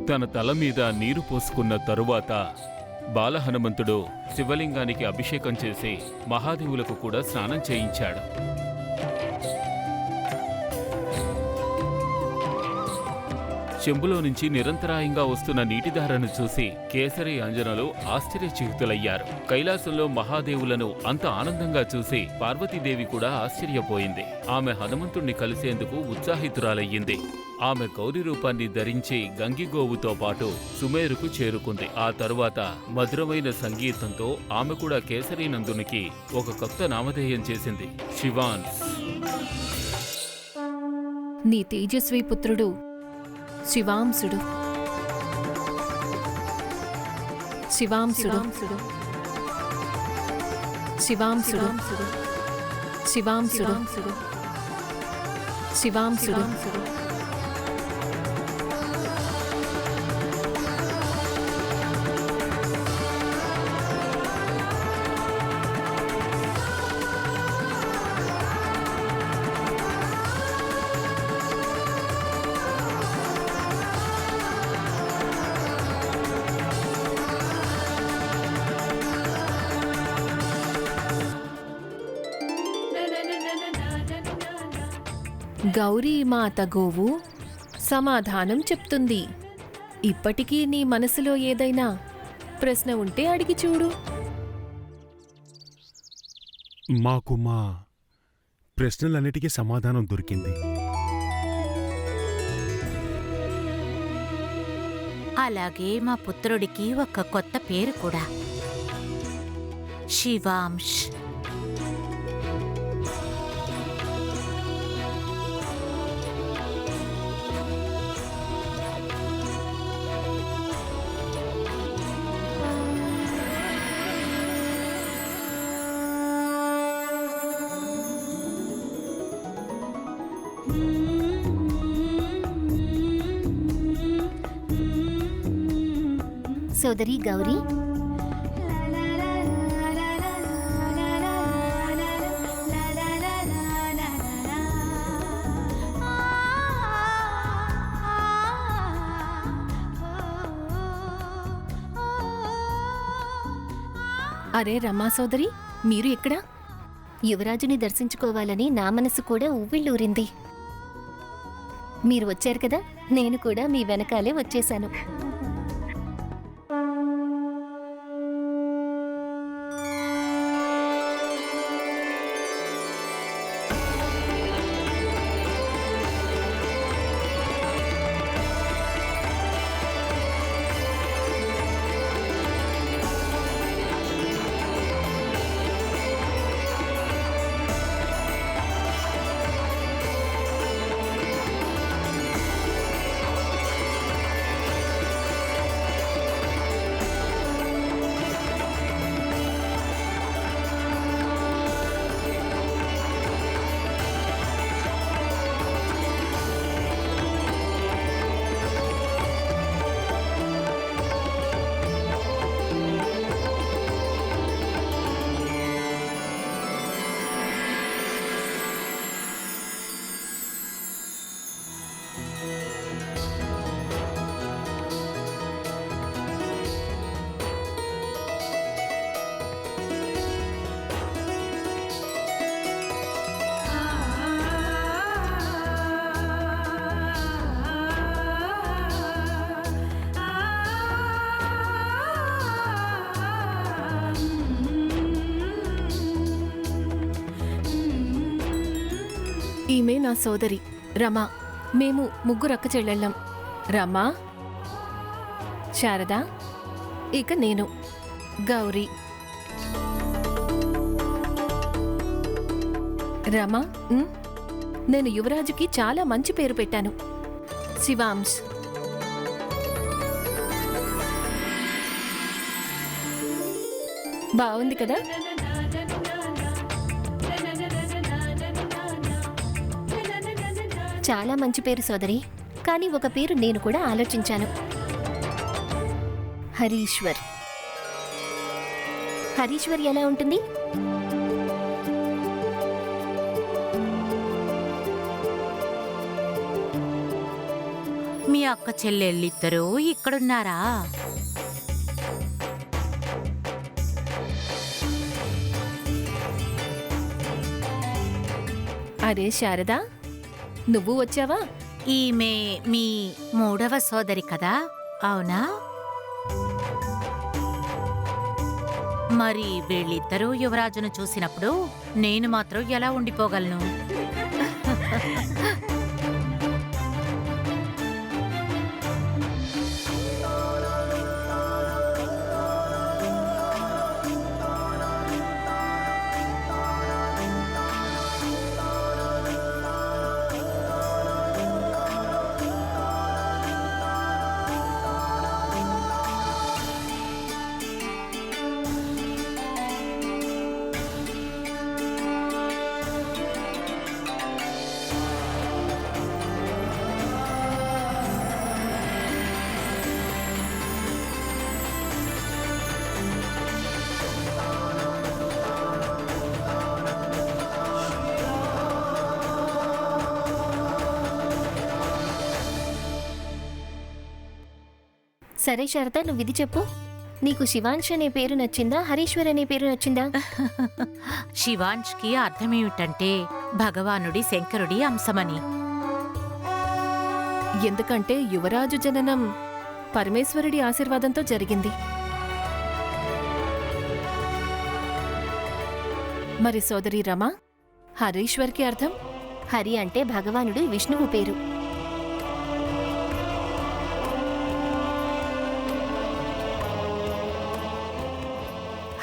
తన తల మీద నీరు పోసుకున్న తరువాత బాలహనుమంతుడు శివలింగానికి అభిషేకం చేసి మహాదేవులకు కూడా స్నానం చేయించాడు. చెంబులో నుంచి నిరంతరాయంగా వస్తున్న నీటిధారను చూసి కేసరి అంజనలు ఆశ్చర్యచకితులయ్యారు. కైలాసంలో మహాదేవులను అంత ఆనందంగా చూసి పార్వతీదేవి కూడా ఆశ్చర్యపోయింది. ఆమె హనుమంతుణ్ణి కలిసేందుకు ఉత్సాహితురాలయ్యింది. ఆమె గౌరీ రూపాన్ని ధరించి గంగిగోవుతో పాటు సుమేరుకు చేరుకుంది. ఆ తరువాత మధురమైన సంగీతంతో ఆమె కూడా కేసరి నందునికి ఒక కొత్త నామధేయం చేసింది, శివాన్స్. నీ తేజస్వి పుత్రుడు శివాంసుడు. శివాంసుడు శివాంసుడు శివాంసుడు శివాంసుడు. గౌరీమాత గోవు సమాధానం చెప్తుంది. ఇప్పటికీ నీ మనసులో ఏదైనా ప్రశ్న ఉంటే అడిగి చూడు. మాకు మా ప్రశ్నలన్నిటికీ సమాధానం దొరికింది. అలాగే మా పుత్రుడికి ఒక కొత్త పేరు కూడా, శివాంశ్. సోదరి గౌరీ, అరే రమా సోదరి, మీరు ఎక్కడ? యువరాజుని దర్శించుకోవాలని నా మనసు కూడా ఉవ్విళ్ళూరింది. మీరు వచ్చారు కదా, నేను కూడా మీ వెనకాలే వచ్చేశాను. ఈమె నా సోదరి రమా. మేము ముగ్గురు అక్క చెల్లెళ్ళం. రమా, శారద, ఇక నేను గౌరీ. రమా, నేను యువరాజుకి చాలా మంచి పేరు పెట్టాను, శివాంశ్. బాగుంది కదా? చాలా మంచి పేరు సోదరి. కానీ ఒక పేరు నేను కూడా ఆలోచించాను, హరీశ్వర్. హరీశ్వర్ ఎలా ఉంటుంది? మీ అక్క చెల్లెళ్ళిద్దరూ ఇక్కడున్నారా? అరే శారదా, నువ్వు వచ్చావా? ఈమె మీ మూడవ సోదరి కదా, అవునా? మరి వీళ్ళిద్దరూ యువరాజును చూసినప్పుడు నేను మాత్రం ఎలా ఉండిపోగలను? సరే శారద, నువ్వు ఇది చెప్పు. నీకు శివాంశ్ అనే పేరు నచ్చిందా, హరీశ్వర్ అనే పేరు నచ్చిందా? శివాంష్కి అర్థమేమిటంటే భగవానుడి శంకరుడి అంశమని. ఎందుకంటే యువరాజు జననం పరమేశ్వరుడి ఆశీర్వాదంతో జరిగింది. మరి సోదరి రమా, హరీశ్వర్కి అర్థం? హరి అంటే భగవానుడు విష్ణువు పేరు.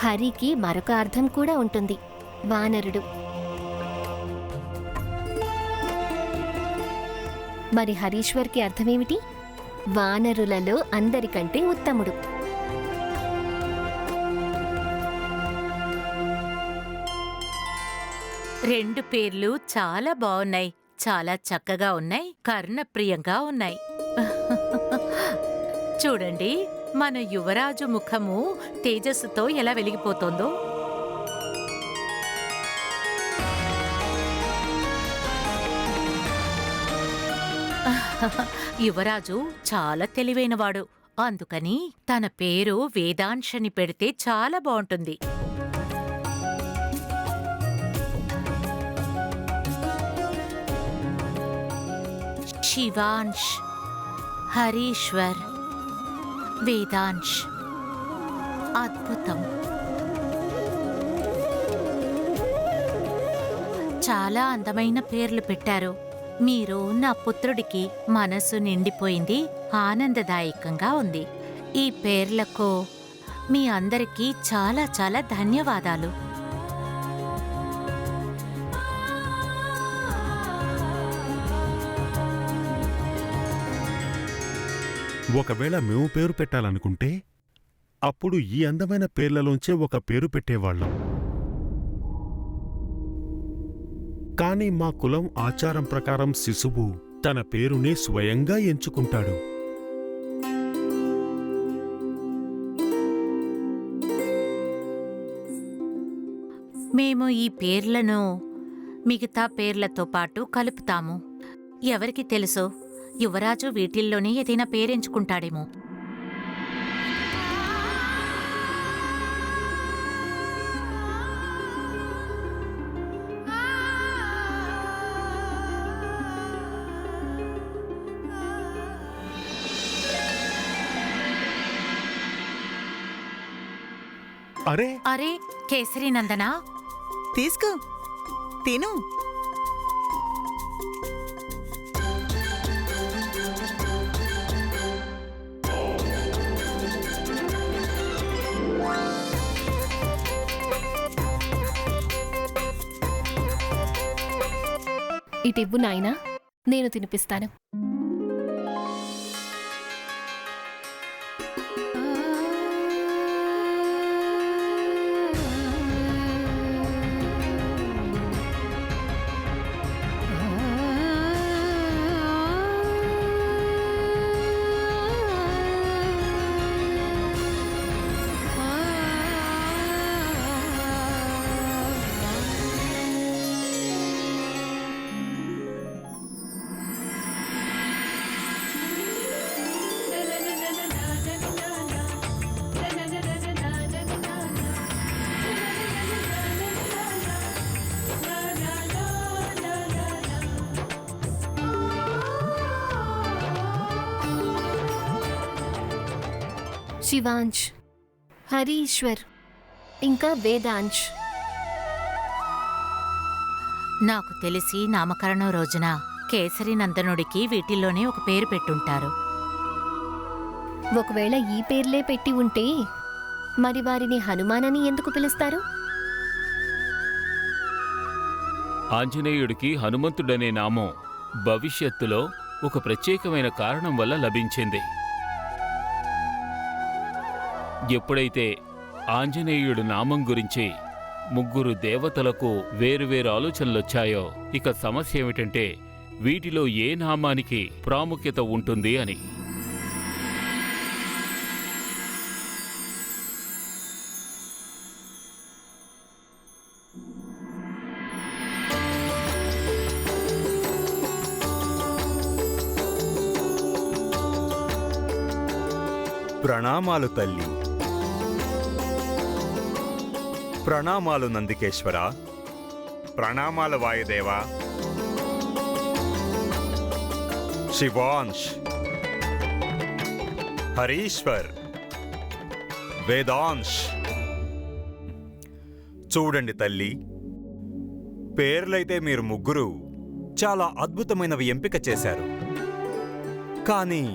హరికి మరొక అర్థం కూడా ఉంటుంది, వానరుడు. మరి హరీశ్వర్కి అర్థమేమిటి? వానరులలో అందరికంటే ఉత్తముడు. రెండు పేర్లు చాలా బాగున్నాయి, చాలా చక్కగా ఉన్నాయి, కర్ణప్రియంగా ఉన్నాయి. చూడండి, మన యువరాజు ముఖము తేజస్సుతో ఎలా వెలిగిపోతోందో. యువరాజు చాలా తెలివైనవాడు, అందుకని తన పేరు వేదాంశని పెడితే చాలా బాగుంటుంది. శివాంశ్, హరీశ్వర్, వేదాంశ్, అద్భుతం. చాలా అందమైన పేర్లు పెట్టారు. మీరు నా పుత్రుడికి మనసు నిండిపోయింది, ఆనందదాయకంగా ఉంది. ఈ పేర్లకు మీ అందరికీ చాలా చాలా ధన్యవాదాలు. ఒకవేళ మేము పేరు పెట్టాలనుకుంటే అప్పుడు ఈ అందమైన పేర్లలోంచే ఒక పేరు పెట్టేవాళ్ళం. కాని మా కులం ఆచారం ప్రకారం శిశువు తన పేరునే స్వయంగా ఎంచుకుంటాడు. మేము ఈ పేర్లను మిగతా పేర్లతో పాటు కలుపుతాము. ఎవరికి తెలుసు, యువరాజు వీటిల్లోనే ఏదైనా పేరెంచుకుంటాడేమో. అరే అరే కేసరీనందనా, తీసుకో, తిను. ఇటివ్వు నాయనా, నేను తినిపిస్తాను. శివాంశ్, హరీశ్వర్, ఇంకా వేదాంశ్. నాకు తెలిసి నామకరణం రోజున కేసరి నందనుడికి వీటిల్లోనే ఒక పేరు పెట్టుంటారు. ఒకవేళ ఈ పేర్లే పెట్టి ఉంటే మరి వారిని హనుమానని ఎందుకు పిలుస్తారు? ఆంజనేయుడికి హనుమంతుడనే నామం భవిష్యత్తులో ఒక ప్రత్యేకమైన కారణం వల్ల లభించింది. ఎప్పుడైతే ఆంజనేయుడు నామం గురించి ముగ్గురు దేవతలకు వేరువేరు ఆలోచనలొచ్చాయో, ఇక సమస్య ఏమిటంటే వీటిలో ఏ నామానికి ప్రాముఖ్యత ఉంటుంది అని. ప్రణామాలు తల్లి. ప్రణామాలు నందికేశ్వర. ప్రణామాలు వాయుదేవా. శివాంశ్, హరీశ్వర్, వేదాంశ్. చూడండి తల్లి, పేర్లైతే మీరు ముగ్గురు చాలా అద్భుతమైనవి ఎంపిక చేశారు. కానీ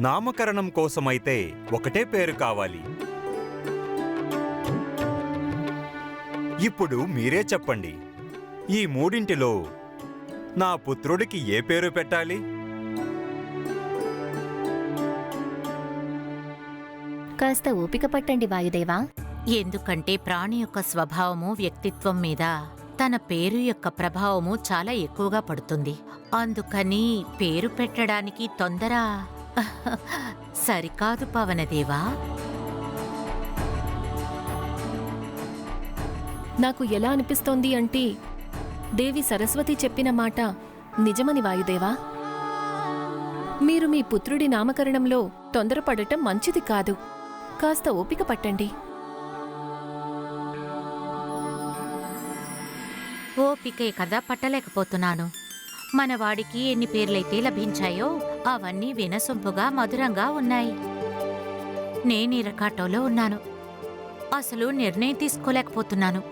నామకరణం కోసమైతే ఒకటే పేరు కావాలి. ఇప్పుడు మీరే చెప్పండి, ఈ మూడింటిలో నా పుత్రుడికి ఏ పేరు పెట్టాలి? కాస్త ఓపిక పట్టండి వాయుదేవా. ఎందుకంటే ప్రాణి యొక్క స్వభావము, వ్యక్తిత్వం మీద తన పేరు యొక్క ప్రభావము చాలా ఎక్కువగా పడుతుంది. అందుకని పేరు పెట్టడానికి తొందర సరికాదు పవనదేవా. నాకు ఎలా అనిపిస్తోంది అంటే దేవి సరస్వతి చెప్పిన మాట నిజమని వాయుదేవా. మీరు మీ పుత్రుడి నామకరణంలో తొందరపడటం మంచిది కాదు. కాస్త ఓపిక పట్టండి. ఓపికే కదా పట్టలేకపోతున్నాను. మనవాడికి ఎన్ని పేర్లైతే లభించాయో అవన్నీ వినసొంపుగా మధురంగా ఉన్నాయి. నేనిరకాటంలో ఉన్నాను. అసలు నిర్ణయం తీసుకోలేకపోతున్నాను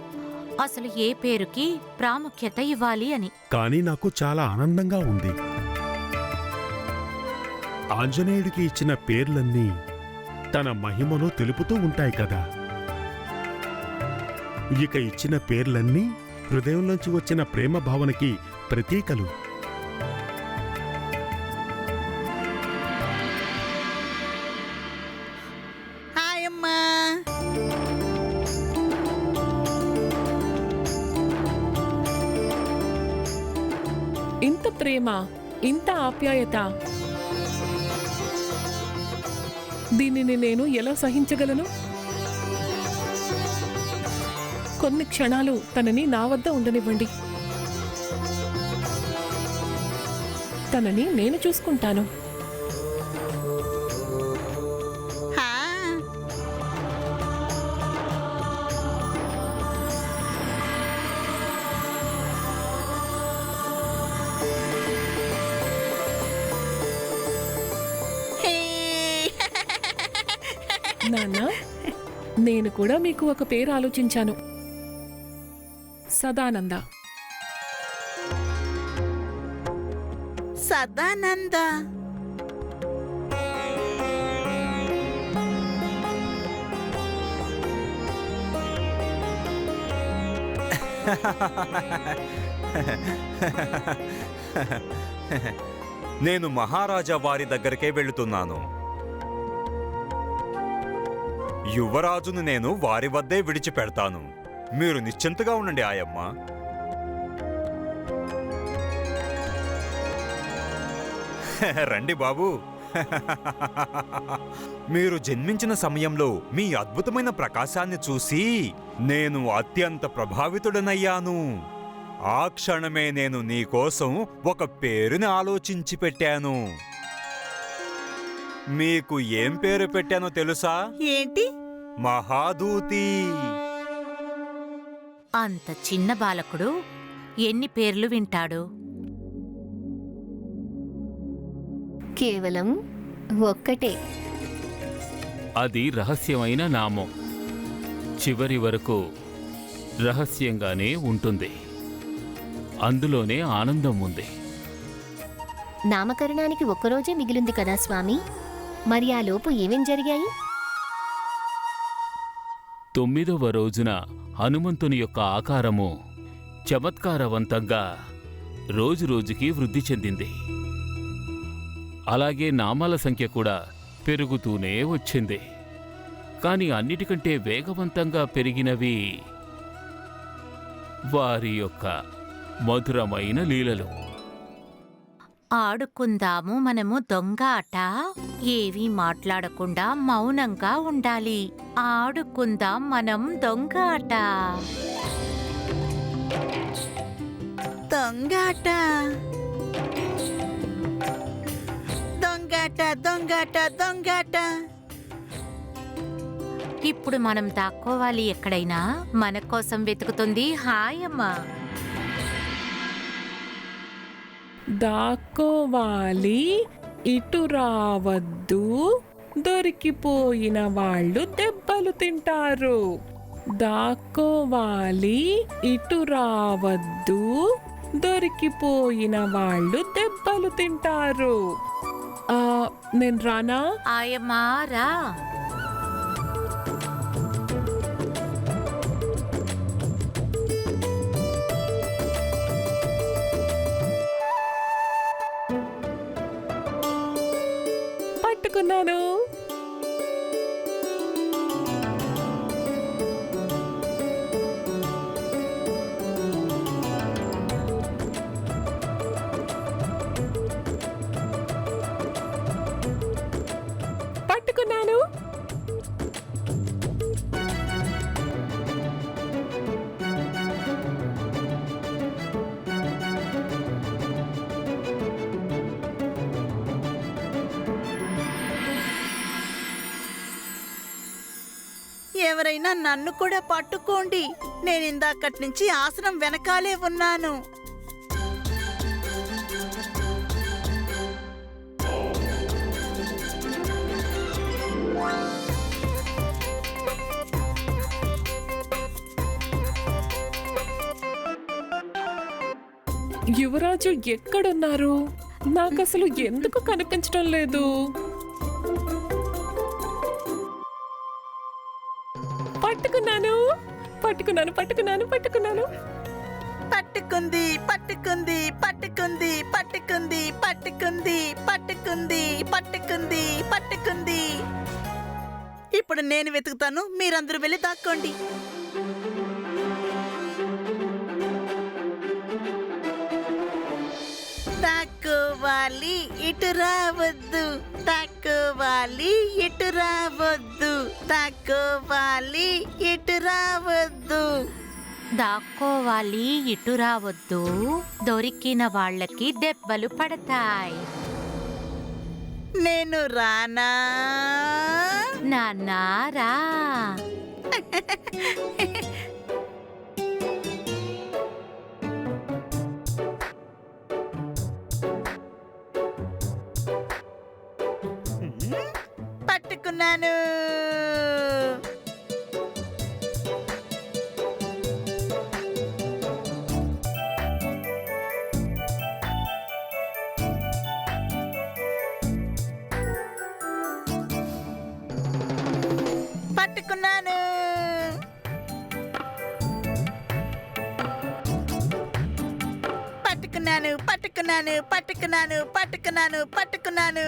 అసలు ఏ పేరుకి ప్రాముఖ్యత ఇవ్వాలి అని. కానీ నాకు చాలా ఆనందంగా ఉంది. ఆంజనేయుడికి ఇచ్చిన పేర్లన్నీ తన మహిమను తెలుపుతూ ఉంటాయి కదా. ఇక ఇచ్చిన పేర్లన్నీ హృదయంలోంచి వచ్చిన ప్రేమ భావనకి ప్రతీకలు. హాయమ్మా. ఇంత ప్రేమ, ఇంత ఆప్యాయత, దీనిని నేను ఎలా సహించగలను? కొన్ని క్షణాలు తనని నా వద్ద ఉండనివ్వండి. తనని నేను చూసుకుంటాను. హా. హే. నాన్న, నేను కూడా మీకు ఒక పేరు ఆలోచించాను. సదానంద. సదానంద. నేను మహారాజా వారి దగ్గరకే వెళుతున్నాను. యువరాజును నేను వారి వద్దే విడిచిపెడతాను. మీరు నిశ్చింతగా ఉండండి ఆయమ్మ. రండి బాబు. మీరు జన్మించిన సమయంలో మీ అద్భుతమైన ప్రకాశాన్ని చూసి నేను అత్యంత ప్రభావితుడనయ్యాను. ఆ క్షణమే నేను నీకోసం ఒక పేరుని ఆలోచించి పెట్టాను. మీకు ఏం పేరు పెట్టానో తెలుసా? ఏంటి? మహాదూతి. అంత చిన్న బాలకుడు ఎన్ని పేర్లు వింటాడు? కేవలం ఒక్కటే. అది రహస్యమైన నామం. చివరి వరకు రహస్యంగానే ఉంటుంది. అందులోనే ఆనందం ఉంది. నామకరణానికి ఒక్కరోజే మిగిలింది కదా స్వామి. మరి ఆ లోపు ఏమేం జరిగాయి? 9వ రోజున హనుమంతుని యొక్క ఆకారము చమత్కారవంతంగా రోజురోజుకి వృద్ధి చెందింది. అలాగే నామాల సంఖ్య కూడా పెరుగుతూనే వచ్చింది. కాని అన్నిటికంటే వేగవంతంగా పెరిగినవి వారి యొక్క మధురమైన లీలలు. ఆడుకుందాము మనము దొంగ ఆట. ఏవీ మాట్లాడకుండా మౌనంగా ఉండాలి. ఆడుకుందాం మనం దొంగ ఆట. దొంగాట దొంగాట దొంగాట దొంగాట. ఇప్పుడు మనం దాక్కోవాలి ఎక్కడైనా. మన కోసం వెతుకుతుంది హాయమ్మా. దాక్కోవాలి, ఇటు రావద్దు, దొరికిపోయిన వాళ్ళు దెబ్బలు తింటారు. దాక్కోవాలి, ఇటు రావద్దు, దొరికిపోయిన వాళ్ళు దెబ్బలు తింటారు. నేను రానా? ఆయమ్మా రా. పట్టుకున్నాను. పట్టుకున్నాను. ఎవరైనా నన్ను కూడా పట్టుకోండి. నేను ఇందాకటి నుంచి ఆసనం వెనకాలే ఉన్నాను. యువరాజు ఎక్కడున్నారు? నాకసలు ఎందుకు కనిపించడం లేదు? పట్టుకున్నాను, పట్టుకున్నాను, పట్టుకున్నాను, పట్టుకున్నాను. పట్టుకుంది పట్టుకుంది పట్టుకుంది పట్టుకుంది పట్టుకుంది పట్టుకుంది పట్టుకుంది పట్టుకుంది. ఇప్పుడు నేను వెతుకుతాను, మీరందరూ వెళ్ళి దాక్కోండి. దాక్కోవాలి, ఇటు రావద్దు. దాక్కోవాలి, ఇటు రావద్దు. దాక్కోవాలి, ఇటు రావద్దు. దాక్కోవాలి, ఇటు రావద్దు, దొరికిన వాళ్ళకి దెబ్బలు పడతాయి. నేను రానా? నాన్నా రా. పట్టుకున్నాను. పట్టుకున్నాను. పట్టుకున్నాను పట్టుకున్నాను పట్టుకున్నాను పట్టుకున్నాను పట్టుకున్నాను.